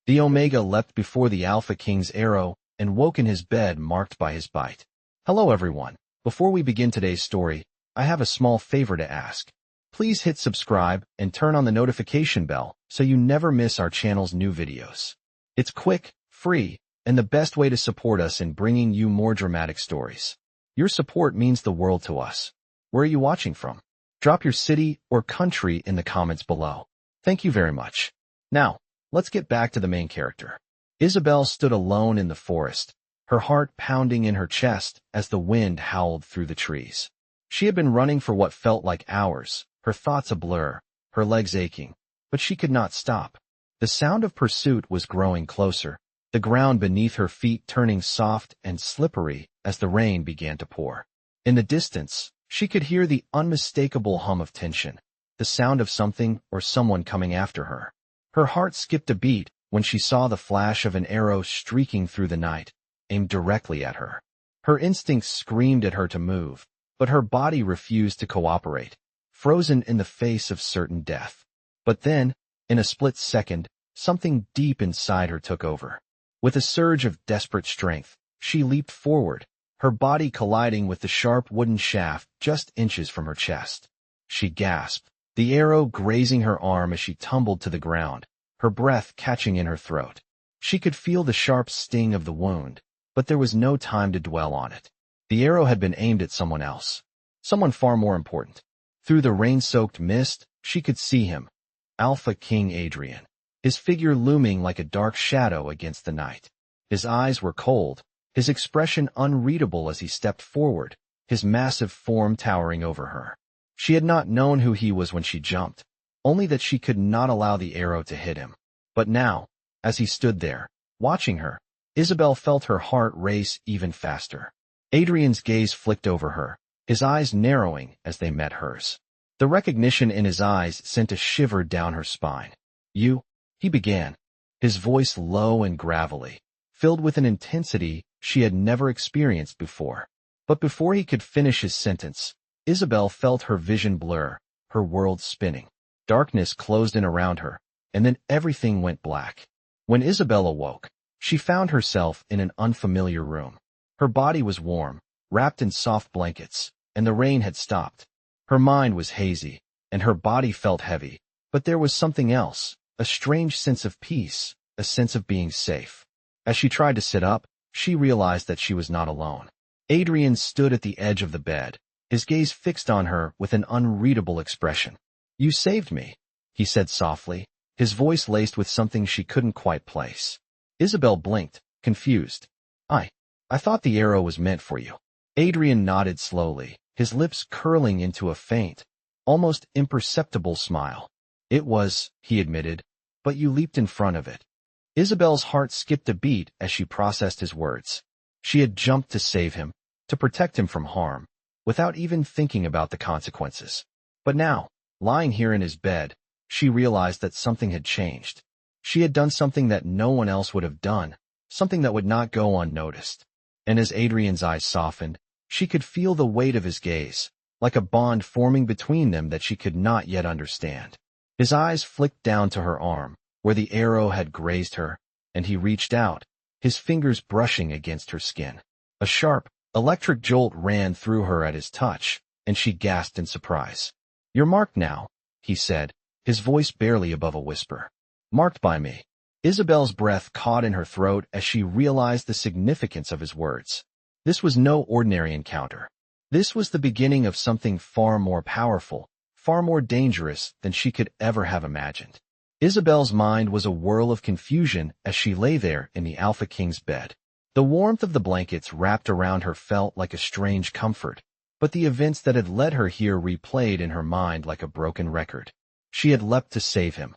The Omega leapt before the Alpha King's arrow and woke in his bed marked by his bite. Hello everyone. Before we begin today's story, I have a small favor to ask. Please hit subscribe and turn on the notification bell so you never miss our channel's new videos. It's quick, free, and the best way to support us in bringing you more dramatic stories. Your support means the world to us. Where are you watching from? Drop your city or country in the comments below. Thank you very much. Now, let's get back to the main character. Isabel stood alone in the forest, her heart pounding in her chest as the wind howled through the trees. She had been running for what felt like hours, her thoughts a blur, her legs aching, but she could not stop. The sound of pursuit was growing closer, the ground beneath her feet turning soft and slippery as the rain began to pour. In the distance, she could hear the unmistakable hum of tension, the sound of something or someone coming after her. Her heart skipped a beat when she saw the flash of an arrow streaking through the night, aimed directly at her. Her instincts screamed at her to move, but her body refused to cooperate, frozen in the face of certain death. But then, in a split second, something deep inside her took over. With a surge of desperate strength, she leaped forward, her body colliding with the sharp wooden shaft just inches from her chest. She gasped, the arrow grazing her arm as she tumbled to the ground, her breath catching in her throat. She could feel the sharp sting of the wound, but there was no time to dwell on it. The arrow had been aimed at someone else, someone far more important. Through the rain-soaked mist, she could see him, Alpha King Adrian, his figure looming like a dark shadow against the night. His eyes were cold, his expression unreadable as he stepped forward, his massive form towering over her. She had not known who he was when she jumped, only that she could not allow the arrow to hit him. But now, as he stood there, watching her, Isabel felt her heart race even faster. Adrian's gaze flicked over her, his eyes narrowing as they met hers. The recognition in his eyes sent a shiver down her spine. "You," he began, his voice low and gravelly, filled with an intensity she had never experienced before. But before he could finish his sentence, Isabel felt her vision blur, her world spinning. Darkness closed in around her, and then everything went black. When Isabel awoke, she found herself in an unfamiliar room. Her body was warm, wrapped in soft blankets, and the rain had stopped. Her mind was hazy, and her body felt heavy, but there was something else, a strange sense of peace, a sense of being safe. As she tried to sit up, she realized that she was not alone. Adrian stood at the edge of the bed, his gaze fixed on her with an unreadable expression. "You saved me," he said softly, his voice laced with something she couldn't quite place. Isabel blinked, confused. I thought the arrow was meant for you." Adrian nodded slowly, his lips curling into a faint, almost imperceptible smile. "It was," he admitted, "but you leaped in front of it." Isabel's heart skipped a beat as she processed his words. She had jumped to save him, to protect him from harm, without even thinking about the consequences. But now, lying here in his bed, she realized that something had changed. She had done something that no one else would have done, something that would not go unnoticed. And as Adrian's eyes softened, she could feel the weight of his gaze, like a bond forming between them that she could not yet understand. His eyes flicked down to her arm, where the arrow had grazed her, and he reached out, his fingers brushing against her skin. A sharp, electric jolt ran through her at his touch, and she gasped in surprise. "You're marked now," he said, his voice barely above a whisper. "Marked by me." Isabel's breath caught in her throat as she realized the significance of his words. This was no ordinary encounter. This was the beginning of something far more powerful, far more dangerous than she could ever have imagined. Isabel's mind was a whirl of confusion as she lay there in the Alpha King's bed. The warmth of the blankets wrapped around her felt like a strange comfort, but the events that had led her here replayed in her mind like a broken record. She had leapt to save him,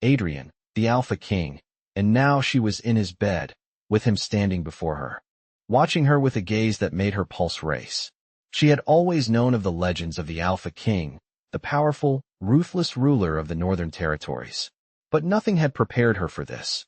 Adrian, the Alpha King, and now she was in his bed, with him standing before her, watching her with a gaze that made her pulse race. She had always known of the legends of the Alpha King, the powerful, ruthless ruler of the Northern Territories. But nothing had prepared her for this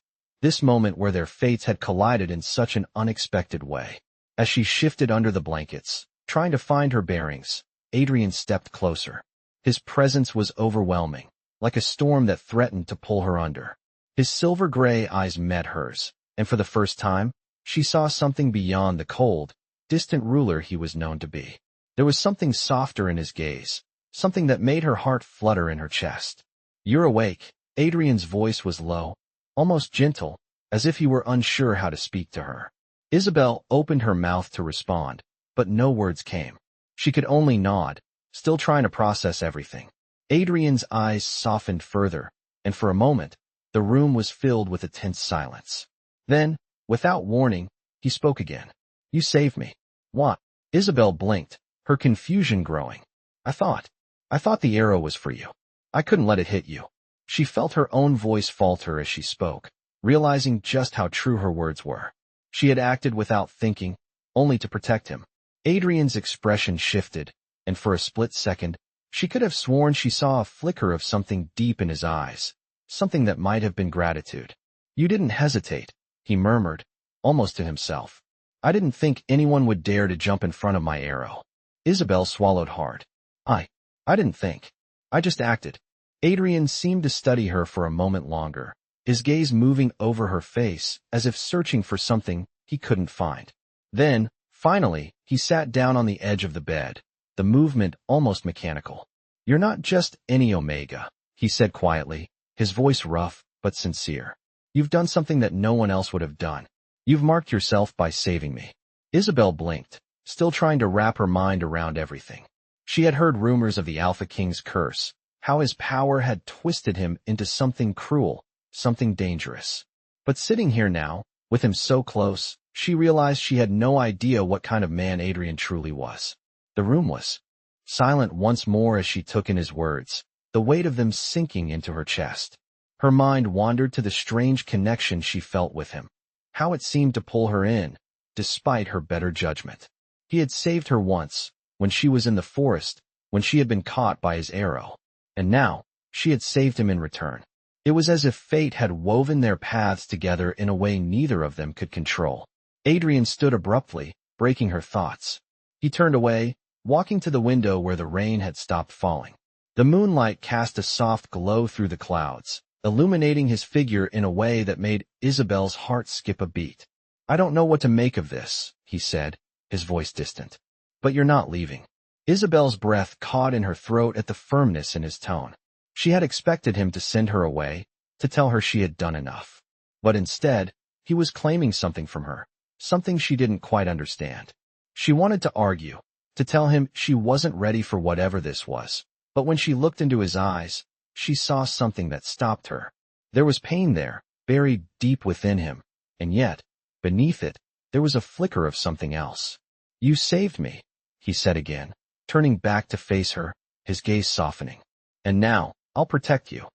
moment where their fates had collided in such an unexpected way. As she shifted under the blankets, trying to find her bearings, Adrian stepped closer. His presence was overwhelming, like a storm that threatened to pull her under. His silver-gray eyes met hers, and for the first time, she saw something beyond the cold, distant ruler he was known to be. There was something softer in his gaze, something that made her heart flutter in her chest. "You're awake." Adrian's voice was low, almost gentle, as if he were unsure how to speak to her. Isabel opened her mouth to respond, but no words came. She could only nod, still trying to process everything. Adrian's eyes softened further, and for a moment, the room was filled with a tense silence. Then, without warning, he spoke again. "You saved me." "What?" Isabel blinked, her confusion growing. I thought the arrow was for you. I couldn't let it hit you." She felt her own voice falter as she spoke, realizing just how true her words were. She had acted without thinking, only to protect him. Adrian's expression shifted, and for a split second, she could have sworn she saw a flicker of something deep in his eyes, something that might have been gratitude. "You didn't hesitate," he murmured, almost to himself. "I didn't think anyone would dare to jump in front of my arrow." Isabel swallowed hard. I didn't think. I just acted." Adrian seemed to study her for a moment longer, his gaze moving over her face as if searching for something he couldn't find. Then, finally, he sat down on the edge of the bed, the movement almost mechanical. "You're not just any Omega," he said quietly, his voice rough but sincere. "You've done something that no one else would have done. You've marked yourself by saving me." Isabel blinked, still trying to wrap her mind around everything. She had heard rumors of the Alpha King's curse, how his power had twisted him into something cruel, something dangerous. But sitting here now, with him so close, she realized she had no idea what kind of man Adrian truly was. The room was silent once more as she took in his words, the weight of them sinking into her chest. Her mind wandered to the strange connection she felt with him, how it seemed to pull her in, despite her better judgment. He had saved her once, when she was in the forest, when she had been caught by his arrow. And now, she had saved him in return. It was as if fate had woven their paths together in a way neither of them could control. Adrian stood abruptly, breaking her thoughts. He turned away, walking to the window where the rain had stopped falling. The moonlight cast a soft glow through the clouds, illuminating his figure in a way that made Isabel's heart skip a beat. "I don't know what to make of this," he said, his voice distant. "But you're not leaving." Isabel's breath caught in her throat at the firmness in his tone. She had expected him to send her away, to tell her she had done enough. But instead, he was claiming something from her, something she didn't quite understand. She wanted to argue, to tell him she wasn't ready for whatever this was. But when she looked into his eyes, she saw something that stopped her. There was pain there, buried deep within him, and yet, beneath it, there was a flicker of something else. "You saved me," he said again, turning back to face her, his gaze softening. "And now, I'll protect you."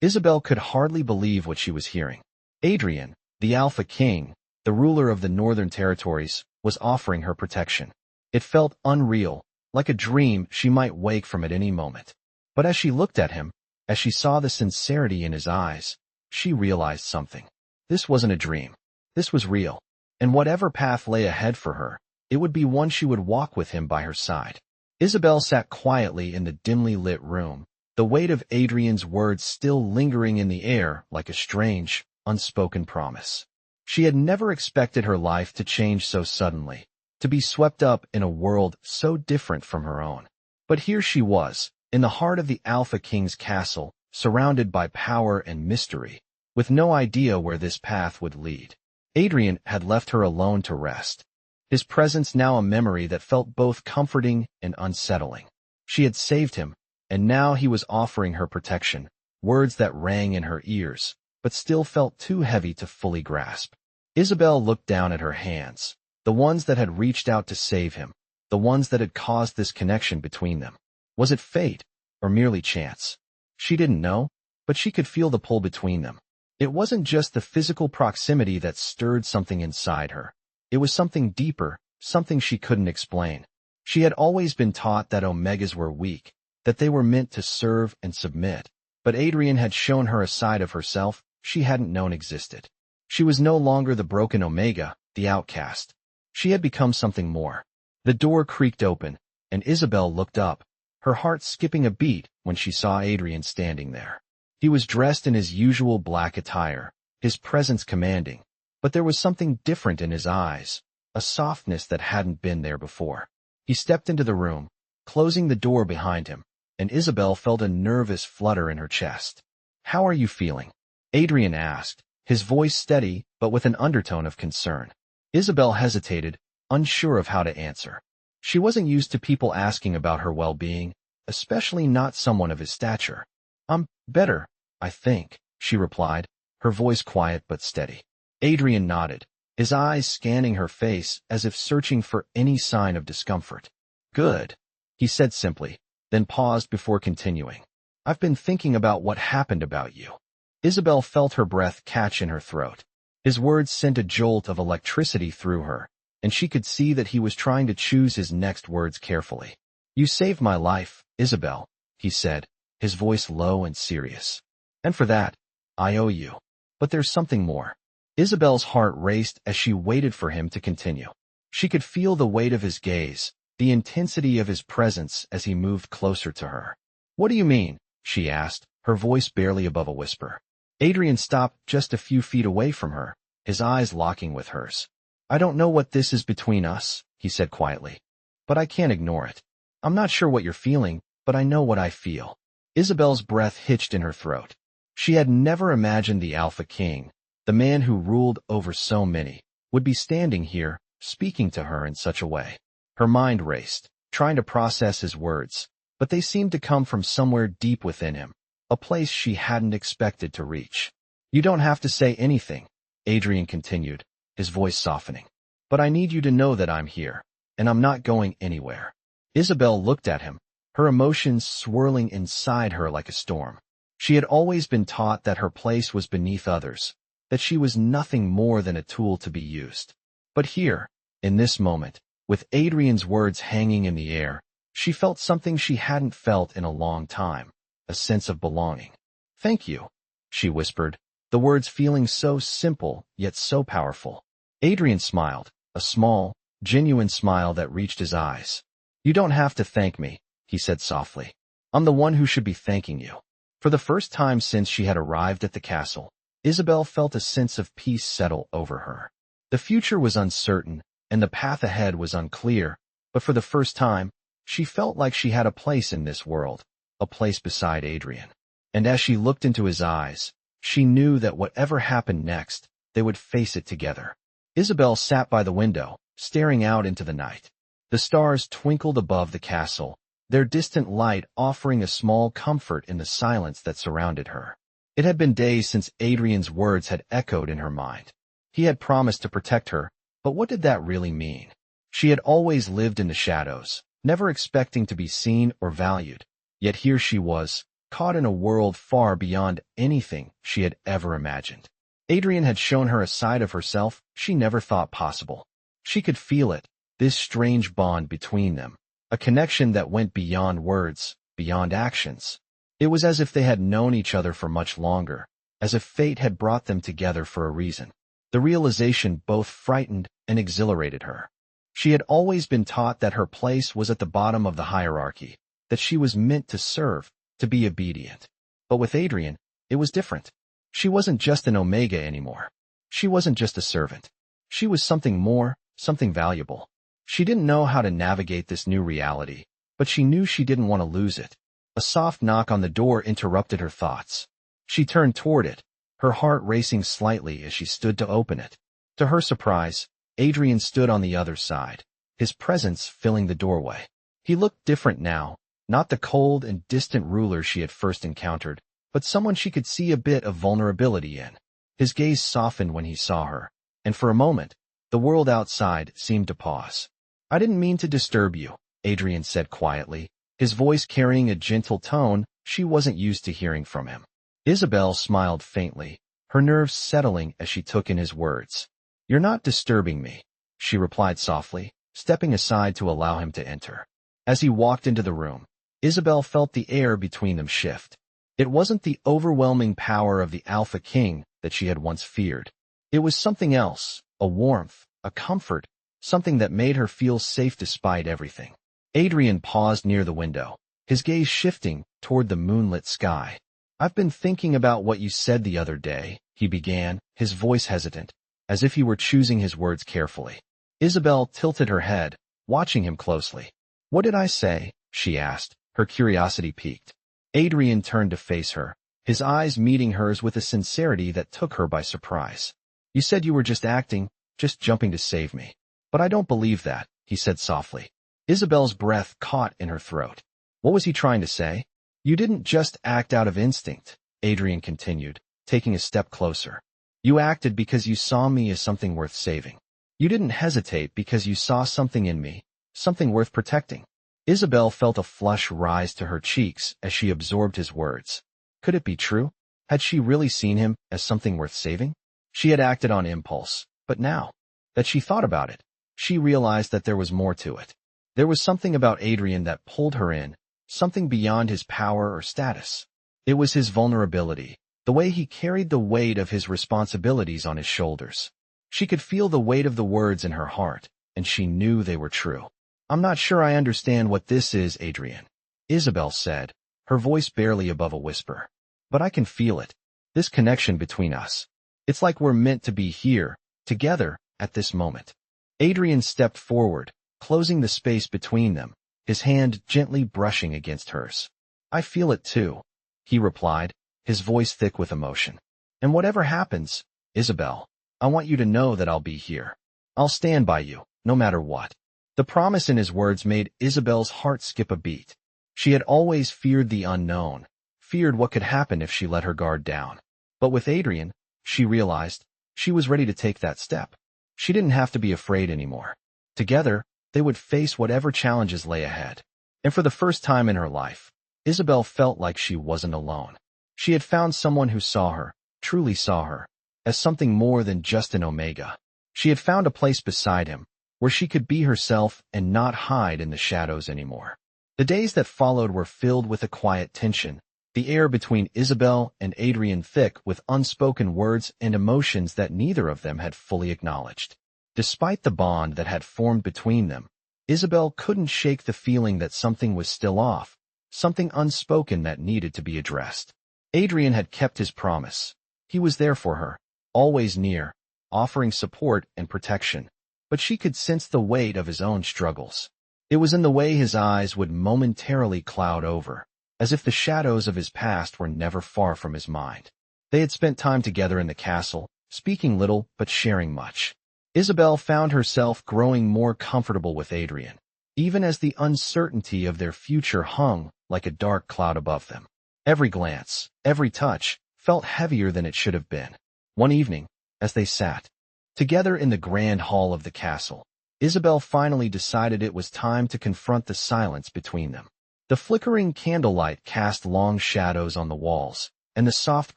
Isabel could hardly believe what she was hearing. Adrian, the Alpha King, the ruler of the Northern Territories, was offering her protection. It felt unreal, like a dream she might wake from at any moment. But as she looked at him, as she saw the sincerity in his eyes, she realized something. This wasn't a dream. This was real. And whatever path lay ahead for her, it would be one she would walk with him by her side. Isabel sat quietly in the dimly lit room, the weight of Adrian's words still lingering in the air like a strange, unspoken promise. She had never expected her life to change so suddenly, to be swept up in a world so different from her own. But here she was, in the heart of the Alpha King's castle, surrounded by power and mystery, with no idea where this path would lead. Adrian had left her alone to rest, his presence now a memory that felt both comforting and unsettling. She had saved him, and now he was offering her protection, words that rang in her ears, but still felt too heavy to fully grasp. Isabel looked down at her hands, the ones that had reached out to save him, the ones that had caused this connection between them. Was it fate, or merely chance? She didn't know, but she could feel the pull between them. It wasn't just the physical proximity that stirred something inside her. It was something deeper, something she couldn't explain. She had always been taught that Omegas were weak, that they were meant to serve and submit. But Adrian had shown her a side of herself she hadn't known existed. She was no longer the broken Omega, the outcast. She had become something more. The door creaked open, and Isabel looked up, her heart skipping a beat when she saw Adrian standing there. He was dressed in his usual black attire, his presence commanding, but there was something different in his eyes, a softness that hadn't been there before. He stepped into the room, closing the door behind him, and Isabel felt a nervous flutter in her chest. "How are you feeling?" Adrian asked, his voice steady but with an undertone of concern. Isabel hesitated, unsure of how to answer. She wasn't used to people asking about her well-being, especially not someone of his stature. "I'm better, I think," she replied, her voice quiet but steady. Adrian nodded, his eyes scanning her face as if searching for any sign of discomfort. "Good," he said simply, then paused before continuing. "I've been thinking about what happened about you." Isabel felt her breath catch in her throat. His words sent a jolt of electricity through her, and she could see that he was trying to choose his next words carefully. "You saved my life, Isabel," he said, his voice low and serious. "And for that, I owe you. But there's something more." Isabel's heart raced as she waited for him to continue. She could feel the weight of his gaze, the intensity of his presence as he moved closer to her. "What do you mean?" she asked, her voice barely above a whisper. Adrian stopped just a few feet away from her, his eyes locking with hers. "I don't know what this is between us," he said quietly, "but I can't ignore it. I'm not sure what you're feeling, but I know what I feel." Isabel's breath hitched in her throat. She had never imagined the Alpha King, the man who ruled over so many, would be standing here, speaking to her in such a way. Her mind raced, trying to process his words, but they seemed to come from somewhere deep within him, a place she hadn't expected to reach. "You don't have to say anything," Adrian continued, his voice softening. "But I need you to know that I'm here, and I'm not going anywhere." Isabel looked at him, her emotions swirling inside her like a storm. She had always been taught that her place was beneath others, that she was nothing more than a tool to be used. But here, in this moment, with Adrian's words hanging in the air, she felt something she hadn't felt in a long time, a sense of belonging. "Thank you," she whispered, the words feeling so simple yet so powerful. Adrian smiled, a small, genuine smile that reached his eyes. "You don't have to thank me," he said softly. "I'm the one who should be thanking you." For the first time since she had arrived at the castle, Isabel felt a sense of peace settle over her. The future was uncertain, and the path ahead was unclear, but for the first time, she felt like she had a place in this world, a place beside Adrian. And as she looked into his eyes, she knew that whatever happened next, they would face it together. Isabel sat by the window, staring out into the night. The stars twinkled above the castle, their distant light offering a small comfort in the silence that surrounded her. It had been days since Adrian's words had echoed in her mind. He had promised to protect her, but what did that really mean? She had always lived in the shadows, never expecting to be seen or valued, yet here she was, caught in a world far beyond anything she had ever imagined. Adrian had shown her a side of herself she never thought possible. She could feel it, this strange bond between them, a connection that went beyond words, beyond actions. It was as if they had known each other for much longer, as if fate had brought them together for a reason. The realization both frightened and exhilarated her. She had always been taught that her place was at the bottom of the hierarchy, that she was meant to serve, to be obedient. But with Adrian, it was different. She wasn't just an Omega anymore. She wasn't just a servant. She was something more, something valuable. She didn't know how to navigate this new reality, but she knew she didn't want to lose it. A soft knock on the door interrupted her thoughts. She turned toward it, her heart racing slightly as she stood to open it. To her surprise, Adrian stood on the other side, his presence filling the doorway. He looked different now, not the cold and distant ruler she had first encountered, but someone she could see a bit of vulnerability in. His gaze softened when he saw her, and for a moment, the world outside seemed to pause. "I didn't mean to disturb you," Adrian said quietly, his voice carrying a gentle tone she wasn't used to hearing from him. Isabel smiled faintly, her nerves settling as she took in his words. "You're not disturbing me," she replied softly, stepping aside to allow him to enter. As he walked into the room, Isabel felt the air between them shift. It wasn't the overwhelming power of the Alpha King that she had once feared. It was something else, a warmth, a comfort, something that made her feel safe despite everything. Adrian paused near the window, his gaze shifting toward the moonlit sky. I've been thinking about what you said the other day, he began, his voice hesitant, as if he were choosing his words carefully. Isabel tilted her head, watching him closely. What did I say? She asked, her curiosity piqued. Adrian turned to face her, his eyes meeting hers with a sincerity that took her by surprise. You said you were just acting, just jumping to save me. But I don't believe that, he said softly. Isabel's breath caught in her throat. What was he trying to say? You didn't just act out of instinct, Adrian continued, taking a step closer. You acted because you saw me as something worth saving. You didn't hesitate because you saw something in me, something worth protecting. Isabel felt a flush rise to her cheeks as she absorbed his words. Could it be true? Had she really seen him as something worth saving? She had acted on impulse, but now that she thought about it, she realized that there was more to it. There was something about Adrian that pulled her in, something beyond his power or status. It was his vulnerability, the way he carried the weight of his responsibilities on his shoulders. She could feel the weight of the words in her heart, and she knew they were true. I'm not sure I understand what this is, Adrian, Isabel said, her voice barely above a whisper. But I can feel it, this connection between us. It's like we're meant to be here, together, at this moment. Adrian stepped forward, closing the space between them, his hand gently brushing against hers. I feel it too, he replied, his voice thick with emotion. And whatever happens, Isabel, I want you to know that I'll be here. I'll stand by you, no matter what. The promise in his words made Isabel's heart skip a beat. She had always feared the unknown, feared what could happen if she let her guard down. But with Adrian, she realized, she was ready to take that step. She didn't have to be afraid anymore. Together, they would face whatever challenges lay ahead. And for the first time in her life, Isabel felt like she wasn't alone. She had found someone who saw her, truly saw her, as something more than just an Omega. She had found a place beside him, where she could be herself and not hide in the shadows anymore. The days that followed were filled with a quiet tension, the air between Isabel and Adrian thick with unspoken words and emotions that neither of them had fully acknowledged. Despite the bond that had formed between them, Isabel couldn't shake the feeling that something was still off, something unspoken that needed to be addressed. Adrian had kept his promise. He was there for her, always near, offering support and protection. But she could sense the weight of his own struggles. It was in the way his eyes would momentarily cloud over, as if the shadows of his past were never far from his mind. They had spent time together in the castle, speaking little but sharing much. Isabel found herself growing more comfortable with Adrian, even as the uncertainty of their future hung like a dark cloud above them. Every glance, every touch, felt heavier than it should have been. One evening, as they sat together in the grand hall of the castle, Isabel finally decided it was time to confront the silence between them. The flickering candlelight cast long shadows on the walls, and the soft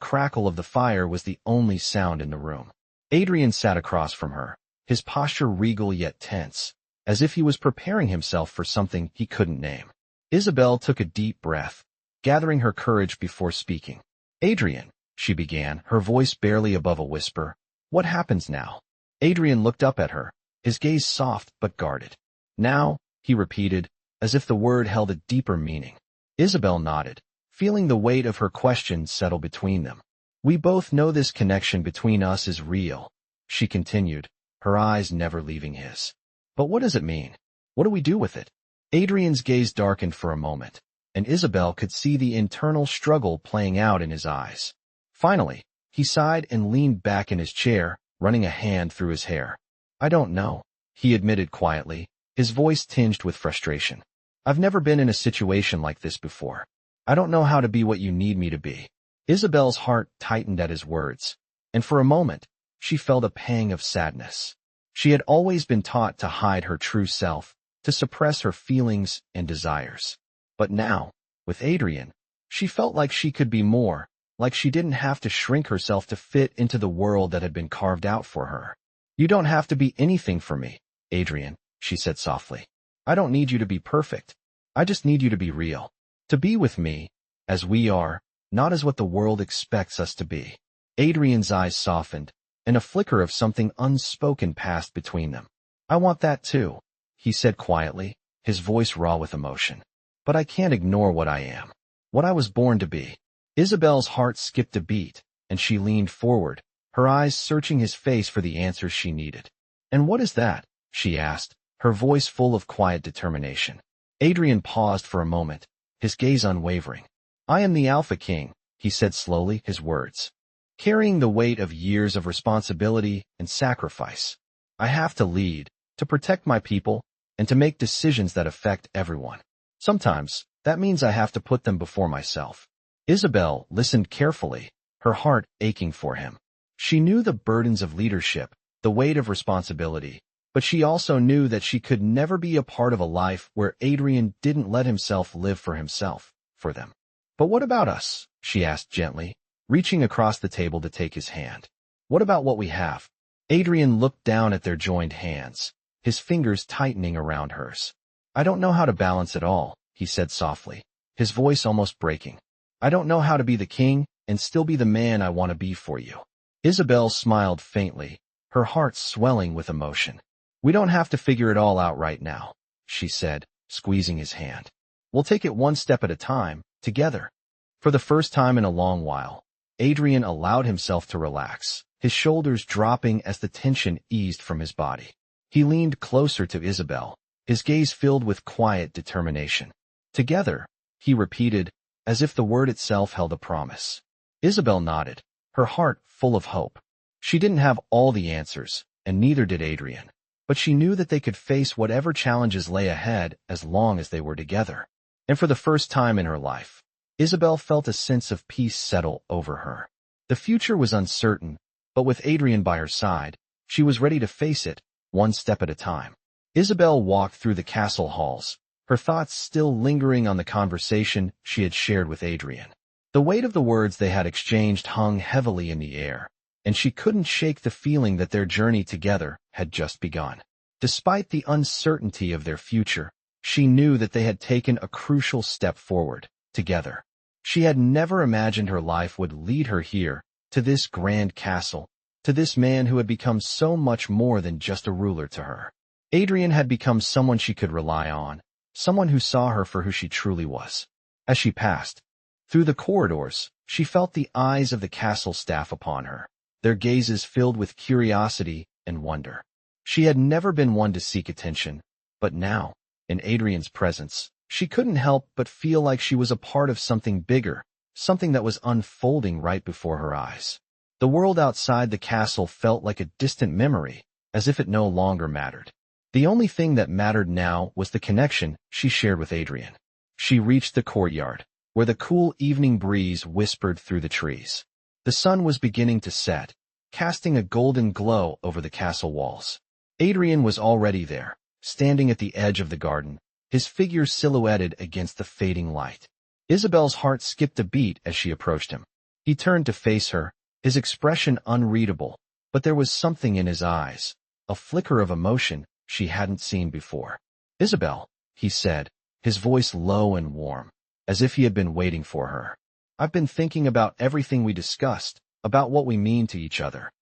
crackle of the fire was the only sound in the room. Adrian sat across from her, his posture regal yet tense, as if he was preparing himself for something he couldn't name. Isabel took a deep breath, gathering her courage before speaking. Adrian, she began, her voice barely above a whisper, what happens now? Adrian looked up at her, his gaze soft but guarded. Now, he repeated, as if the word held a deeper meaning. Isabel nodded, feeling the weight of her question settle between them. We both know this connection between us is real, she continued, her eyes never leaving his. But what does it mean? What do we do with it? Adrian's gaze darkened for a moment, and Isabel could see the internal struggle playing out in his eyes. Finally, he sighed and leaned back in his chair, running a hand through his hair. I don't know, he admitted quietly, his voice tinged with frustration. I've never been in a situation like this before. I don't know how to be what you need me to be. Isabel's heart tightened at his words, and for a moment, she felt a pang of sadness. She had always been taught to hide her true self, to suppress her feelings and desires. But now, with Adrian, she felt like she could be more, like she didn't have to shrink herself to fit into the world that had been carved out for her. You don't have to be anything for me, Adrian, she said softly. I don't need you to be perfect. I just need you to be real. To be with me, as we are, not as what the world expects us to be. Adrian's eyes softened, and a flicker of something unspoken passed between them. I want that too, he said quietly, his voice raw with emotion. But I can't ignore what I am. What I was born to be. Isabel's heart skipped a beat, and she leaned forward, her eyes searching his face for the answers she needed. "And what is that?" she asked, her voice full of quiet determination. Adrian paused for a moment, his gaze unwavering. "I am the Alpha King," he said slowly, his words carrying the weight of years of responsibility and sacrifice. "I have to lead, to protect my people, and to make decisions that affect everyone. Sometimes, that means I have to put them before myself." Isabel listened carefully, her heart aching for him. She knew the burdens of leadership, the weight of responsibility, but she also knew that she could never be a part of a life where Adrian didn't let himself live for himself, for them. "But what about us?" she asked gently, reaching across the table to take his hand. "What about what we have?" Adrian looked down at their joined hands, his fingers tightening around hers. "I don't know how to balance it all," he said softly, his voice almost breaking. "I don't know how to be the king and still be the man I want to be for you." Isabel smiled faintly, her heart swelling with emotion. "We don't have to figure it all out right now," she said, squeezing his hand. "We'll take it one step at a time, together." For the first time in a long while, Adrian allowed himself to relax, his shoulders dropping as the tension eased from his body. He leaned closer to Isabel, his gaze filled with quiet determination. "Together," he repeated, as if the word itself held a promise. Isabel nodded, her heart full of hope. She didn't have all the answers, and neither did Adrian, but she knew that they could face whatever challenges lay ahead as long as they were together. And for the first time in her life, Isabel felt a sense of peace settle over her. The future was uncertain, but with Adrian by her side, she was ready to face it, one step at a time. Isabel walked through the castle halls, her thoughts still lingering on the conversation she had shared with Adrian. The weight of the words they had exchanged hung heavily in the air, and she couldn't shake the feeling that their journey together had just begun. Despite the uncertainty of their future, she knew that they had taken a crucial step forward, together. She had never imagined her life would lead her here, to this grand castle, to this man who had become so much more than just a ruler to her. Adrian had become someone she could rely on, someone who saw her for who she truly was. As she passed through the corridors, she felt the eyes of the castle staff upon her, their gazes filled with curiosity and wonder. She had never been one to seek attention, but now, in Adrian's presence, she couldn't help but feel like she was a part of something bigger, something that was unfolding right before her eyes. The world outside the castle felt like a distant memory, as if it no longer mattered. The only thing that mattered now was the connection she shared with Adrian. She reached the courtyard, where the cool evening breeze whispered through the trees. The sun was beginning to set, casting a golden glow over the castle walls. Adrian was already there, standing at the edge of the garden, his figure silhouetted against the fading light. Isabel's heart skipped a beat as she approached him. He turned to face her, his expression unreadable, but there was something in his eyes, a flicker of emotion she hadn't seen before. "Isabel," he said, his voice low and warm, as if he had been waiting for her. "I've been thinking about everything we discussed, about what we mean to each other."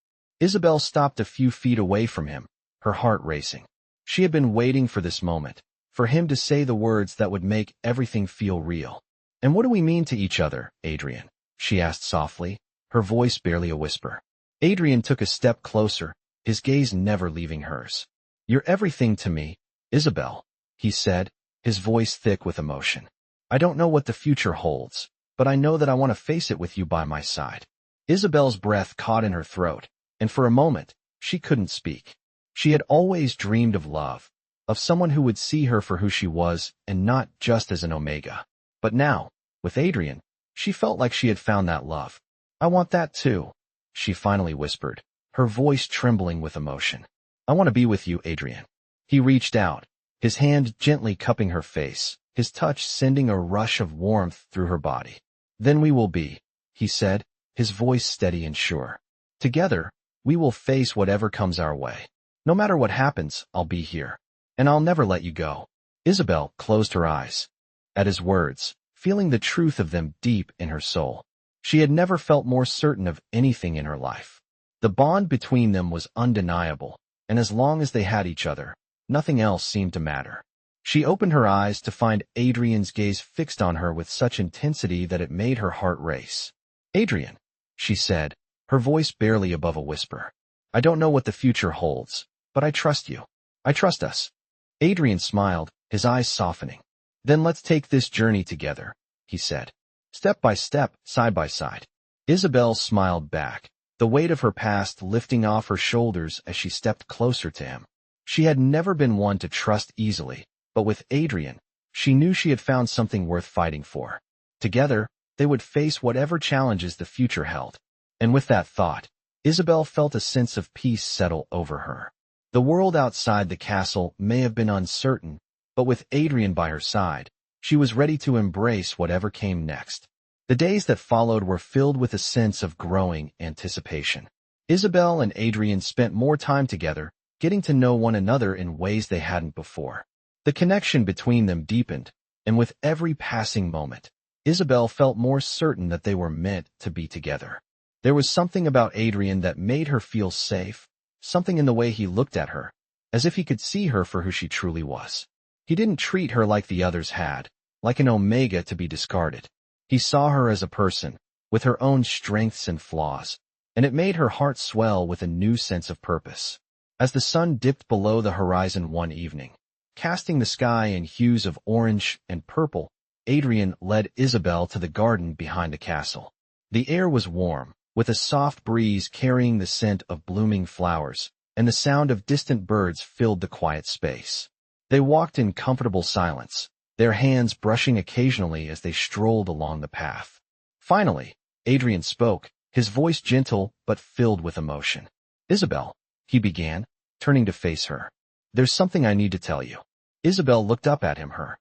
Isabel stopped a few feet away from him, her heart racing. She had been waiting for this moment, for him to say the words that would make everything feel real. "And what do we mean to each other, Adrian?" she asked softly, her voice barely a whisper. Adrian took a step closer, his gaze never leaving hers. "You're everything to me, Isabel," he said, his voice thick with emotion. "I don't know what the future holds, but I know that I want to face it with you by my side." Isabel's breath caught in her throat, and for a moment, she couldn't speak. She had always dreamed of love, of someone who would see her for who she was and not just as an omega. But now, with Adrian, she felt like she had found that love. "I want that too," she finally whispered, her voice trembling with emotion. "I want to be with you, Adrian." He reached out, his hand gently cupping her face, his touch sending a rush of warmth through her body. "Then we will be," he said, his voice steady and sure. "Together, we will face whatever comes our way. No matter what happens, I'll be here. And I'll never let you go." Isabel closed her eyes at his words, feeling the truth of them deep in her soul. She had never felt more certain of anything in her life. The bond between them was undeniable, and as long as they had each other, nothing else seemed to matter. She opened her eyes to find Adrian's gaze fixed on her with such intensity that it made her heart race. "Adrian," she said, her voice barely above a whisper. "I don't know what the future holds, but I trust you. I trust us." Adrian smiled, his eyes softening. "Then let's take this journey together," he said. "Step by step, side by side." Isabel smiled back, the weight of her past lifting off her shoulders as she stepped closer to him. She had never been one to trust easily, but with Adrian, she knew she had found something worth fighting for. Together, they would face whatever challenges the future held. And with that thought, Isabel felt a sense of peace settle over her. The world outside the castle may have been uncertain, but with Adrian by her side, she was ready to embrace whatever came next. The days that followed were filled with a sense of growing anticipation. Isabel and Adrian spent more time together, getting to know one another in ways they hadn't before. The connection between them deepened, and with every passing moment, Isabel felt more certain that they were meant to be together. There was something about Adrian that made her feel safe, something in the way he looked at her, as if he could see her for who she truly was. He didn't treat her like the others had, like an omega to be discarded. He saw her as a person, with her own strengths and flaws, and it made her heart swell with a new sense of purpose. As the sun dipped below the horizon one evening, casting the sky in hues of orange and purple, Adrian led Isabel to the garden behind the castle. The air was warm, with a soft breeze carrying the scent of blooming flowers, and the sound of distant birds filled the quiet space. They walked in comfortable silence, their hands brushing occasionally as they strolled along the path. Finally, Adrian spoke, his voice gentle but filled with emotion. "Isabel," he began, turning to face her. "There's something I need to tell you." Isabel looked up at him, her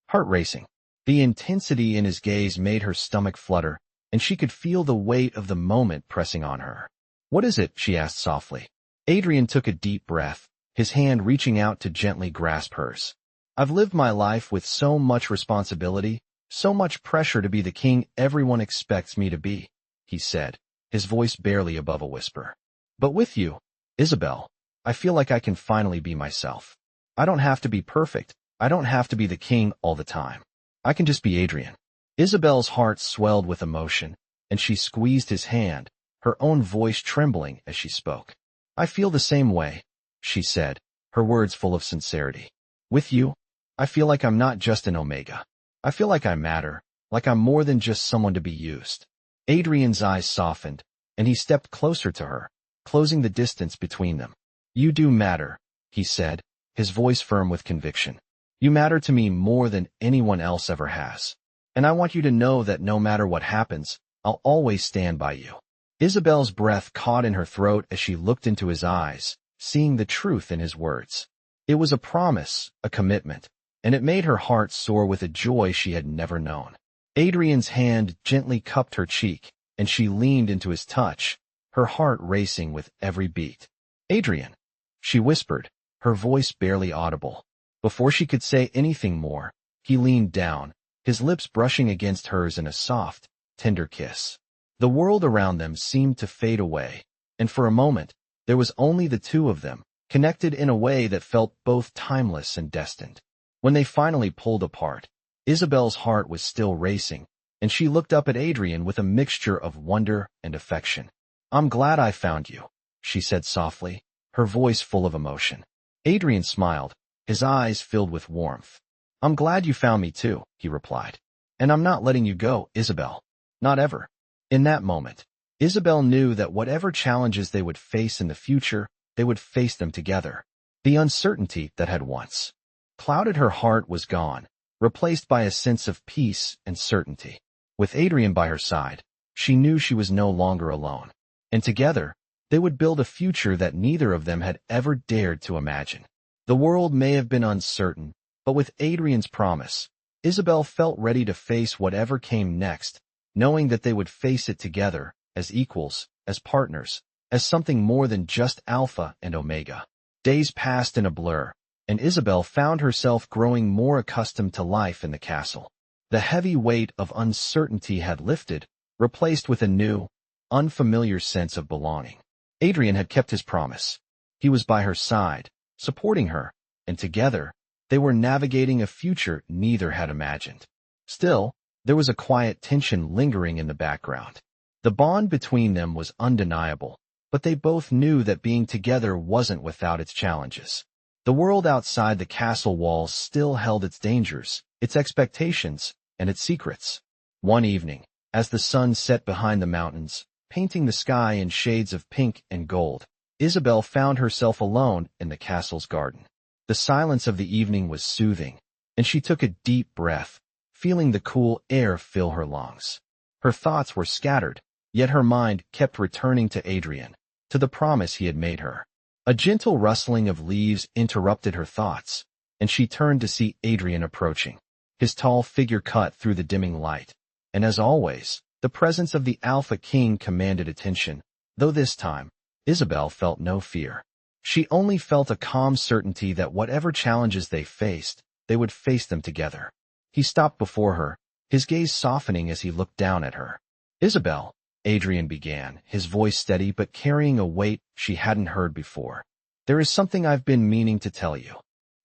heart racing. The intensity in his gaze made her stomach flutter, and she could feel the weight of the moment pressing on her. "What is it?" she asked softly. Adrian took a deep breath, his hand reaching out to gently grasp hers. "I've lived my life with so much responsibility, so much pressure to be the king everyone expects me to be," he said, his voice barely above a whisper. "But with you, Isabel, I feel like I can finally be myself. I don't have to be perfect. I don't have to be the king all the time. I can just be Adrian." Isabel's heart swelled with emotion, and she squeezed his hand, her own voice trembling as she spoke. "I feel the same way," she said, her words full of sincerity. "With you, I feel like I'm not just an omega. I feel like I matter, like I'm more than just someone to be used." Adrian's eyes softened, and he stepped closer to her, closing the distance between them. "You do matter," he said, his voice firm with conviction. "You matter to me more than anyone else ever has. And I want you to know that no matter what happens, I'll always stand by you." Isabel's breath caught in her throat as she looked into his eyes, seeing the truth in his words. It was a promise, a commitment, and it made her heart soar with a joy she had never known. Adrian's hand gently cupped her cheek, and she leaned into his touch, her heart racing with every beat. "Adrian," she whispered, her voice barely audible. Before she could say anything more, he leaned down, his lips brushing against hers in a soft, tender kiss. The world around them seemed to fade away, and for a moment, there was only the two of them, connected in a way that felt both timeless and destined. When they finally pulled apart, Isabel's heart was still racing, and she looked up at Adrian with a mixture of wonder and affection. "I'm glad I found you," she said softly, her voice full of emotion. Adrian smiled, his eyes filled with warmth. "I'm glad you found me too," he replied. "And I'm not letting you go, Isabel. Not ever." In that moment, Isabel knew that whatever challenges they would face in the future, they would face them together. The uncertainty that had once clouded her heart was gone, replaced by a sense of peace and certainty. With Adrian by her side, she knew she was no longer alone. And together, they would build a future that neither of them had ever dared to imagine. The world may have been uncertain, but with Adrian's promise, Isabel felt ready to face whatever came next, knowing that they would face it together, as equals, as partners, as something more than just Alpha and Omega. Days passed in a blur, and Isabel found herself growing more accustomed to life in the castle. The heavy weight of uncertainty had lifted, replaced with a new, unfamiliar sense of belonging. Adrian had kept his promise. He was by her side, supporting her, and together, They were navigating a future neither had imagined. Still, there was a quiet tension lingering in the background. The bond between them was undeniable, but they both knew that being together wasn't without its challenges. The world outside the castle walls still held its dangers, its expectations, and its secrets. One evening, as the sun set behind the mountains, painting the sky in shades of pink and gold, Isabel found herself alone in the castle's garden. The silence of the evening was soothing, and she took a deep breath, feeling the cool air fill her lungs. Her thoughts were scattered, yet her mind kept returning to Adrian, to the promise he had made her. A gentle rustling of leaves interrupted her thoughts, and she turned to see Adrian approaching, his tall figure cut through the dimming light. And as always, the presence of the Alpha King commanded attention, though this time, Isabel felt no fear. She only felt a calm certainty that whatever challenges they faced, they would face them together. He stopped before her, his gaze softening as he looked down at her. "Isabel," Adrian began, his voice steady but carrying a weight she hadn't heard before. "There is something I've been meaning to tell you."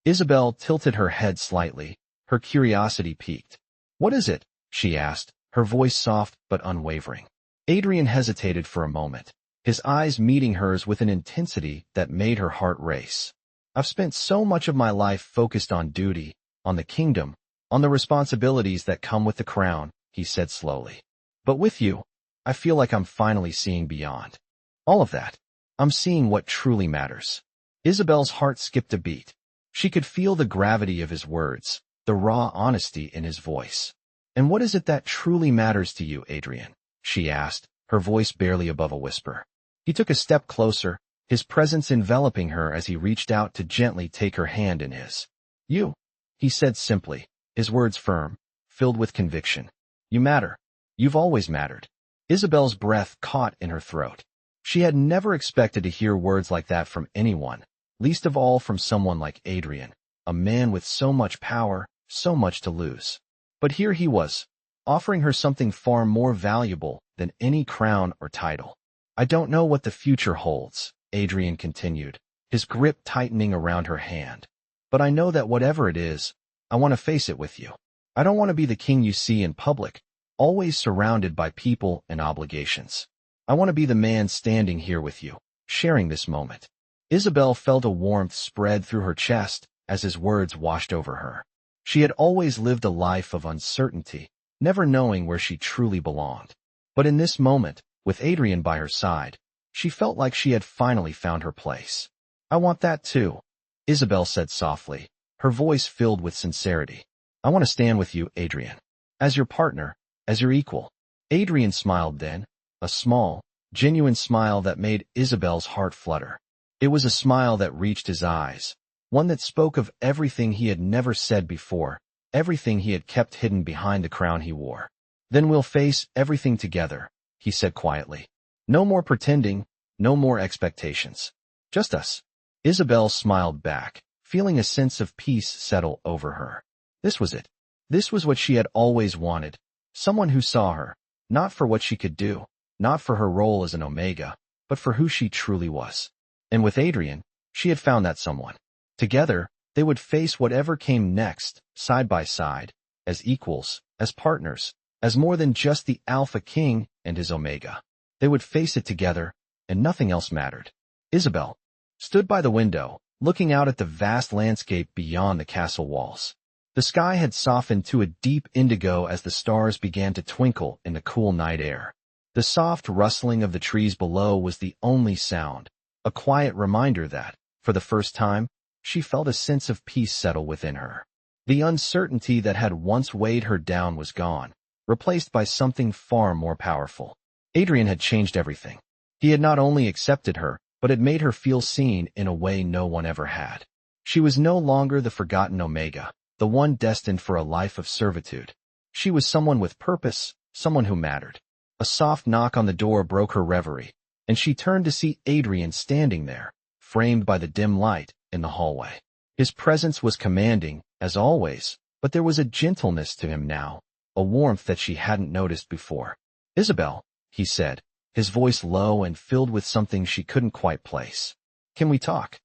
Isabel tilted her head slightly, her curiosity piqued. "What is it?" she asked, her voice soft but unwavering. Adrian hesitated for a moment, his eyes meeting hers with an intensity that made her heart race. "I've spent so much of my life focused on duty, on the kingdom, on the responsibilities that come with the crown," he said slowly. "But with you, I feel like I'm finally seeing beyond all of that. I'm seeing what truly matters." Isabel's heart skipped a beat. She could feel the gravity of his words, the raw honesty in his voice. "And what is it that truly matters to you, Adrian?" she asked, her voice barely above a whisper. He took a step closer, his presence enveloping her as he reached out to gently take her hand in his. "You," he said simply, his words firm, filled with conviction. "You matter. You've always mattered." Isabel's breath caught in her throat. She had never expected to hear words like that from anyone, least of all from someone like Adrian, a man with so much power, so much to lose. But here he was, offering her something far more valuable than any crown or title. "I don't know what the future holds," Adrian continued, his grip tightening around her hand. "But I know that whatever it is, I want to face it with you. I don't want to be the king you see in public, always surrounded by people and obligations. I want to be the man standing here with you, sharing this moment." Isabel felt a warmth spread through her chest as his words washed over her. She had always lived a life of uncertainty, never knowing where she truly belonged. But in this moment, with Adrian by her side, she felt like she had finally found her place. "I want that too," Isabel said softly, her voice filled with sincerity. "I want to stand with you, Adrian. As your partner, as your equal." Adrian smiled then, a small, genuine smile that made Isabel's heart flutter. It was a smile that reached his eyes, one that spoke of everything he had never said before, everything he had kept hidden behind the crown he wore. "Then we'll face everything together," he said quietly. "No more pretending, no more expectations. Just us." Isabel smiled back, feeling a sense of peace settle over her. This was it. This was what she had always wanted. Someone who saw her, not for what she could do, not for her role as an Omega, but for who she truly was. And with Adrian, she had found that someone. Together, they would face whatever came next, side by side, as equals, as partners, as more than just the Alpha King and his Omega. They would face it together, and nothing else mattered. Isabel stood by the window, looking out at the vast landscape beyond the castle walls. The sky had softened to a deep indigo as the stars began to twinkle in the cool night air. The soft rustling of the trees below was the only sound, a quiet reminder that, for the first time, she felt a sense of peace settle within her. The uncertainty that had once weighed her down was gone, replaced by something far more powerful. Adrian had changed everything. He had not only accepted her, but had made her feel seen in a way no one ever had. She was no longer the forgotten Omega, the one destined for a life of servitude. She was someone with purpose, someone who mattered. A soft knock on the door broke her reverie, and she turned to see Adrian standing there, framed by the dim light in the hallway. His presence was commanding, as always, but there was a gentleness to him now, a warmth that she hadn't noticed before. "Isabel," he said, his voice low and filled with something she couldn't quite place. "Can we talk?"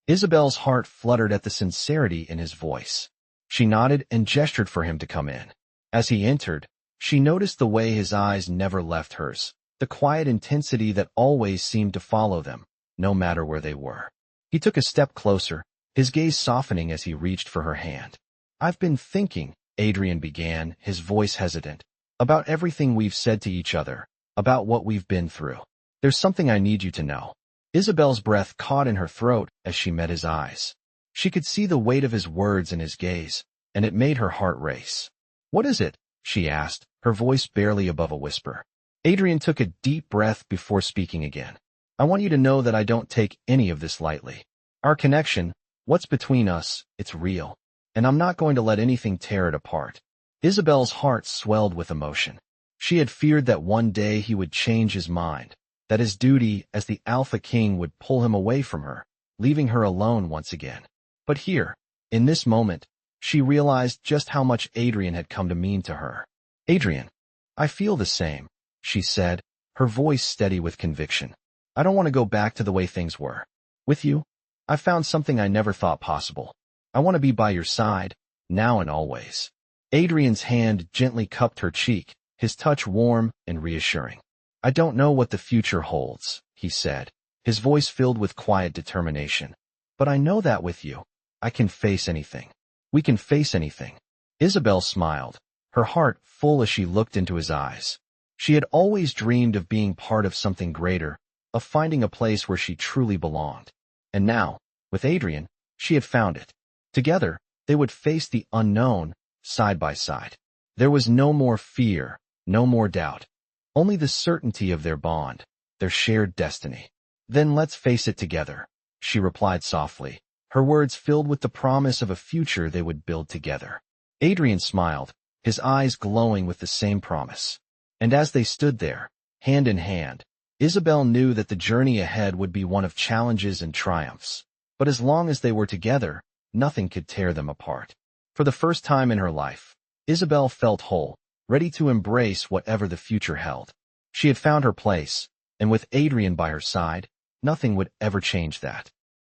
Isabel's heart fluttered at the sincerity in his voice. She nodded and gestured for him to come in. As he entered, she noticed the way his eyes never left hers, the quiet intensity that always seemed to follow them, no matter where they were. He took a step closer, his gaze softening as he reached for her hand. "I've been thinking," Adrian began, his voice hesitant, "about everything we've said to each other, about what we've been through. There's something I need you to know." Isabel's breath caught in her throat as she met his eyes. She could see the weight of his words in his gaze, and it made her heart race. "What is it?" she asked, her voice barely above a whisper. Adrian took a deep breath before speaking again. "I want you to know that I don't take any of this lightly. Our connection, what's between us, it's real, and I'm not going to let anything tear it apart." Isabel's heart swelled with emotion. She had feared that one day he would change his mind, that his duty as the Alpha King would pull him away from her, leaving her alone once again. But here, in this moment, she realized just how much Adrian had come to mean to her. "Adrian, I feel the same," she said, her voice steady with conviction. "I don't want to go back to the way things were. With you, I found something I never thought possible. I want to be by your side, now and always." Adrian's hand gently cupped her cheek, his touch warm and reassuring. "I don't know what the future holds," he said, his voice filled with quiet determination. "But I know that with you, I can face anything. We can face anything." Isabel smiled, her heart full as she looked into his eyes. She had always dreamed of being part of something greater, of finding a place where she truly belonged. And now, with Adrian, she had found it. Together, they would face the unknown, side by side. There was no more fear, no more doubt, only the certainty of their bond, their shared destiny. "Then let's face it together," she replied softly, her words filled with the promise of a future they would build together. Adrian smiled, his eyes glowing with the same promise. And as they stood there, hand in hand, Isabel knew that the journey ahead would be one of challenges and triumphs. But as long as they were together, nothing could tear them apart. For the first time in her life, Isabel felt whole, ready to embrace whatever the future held. She had found her place, and with Adrian by her side, nothing would ever change that.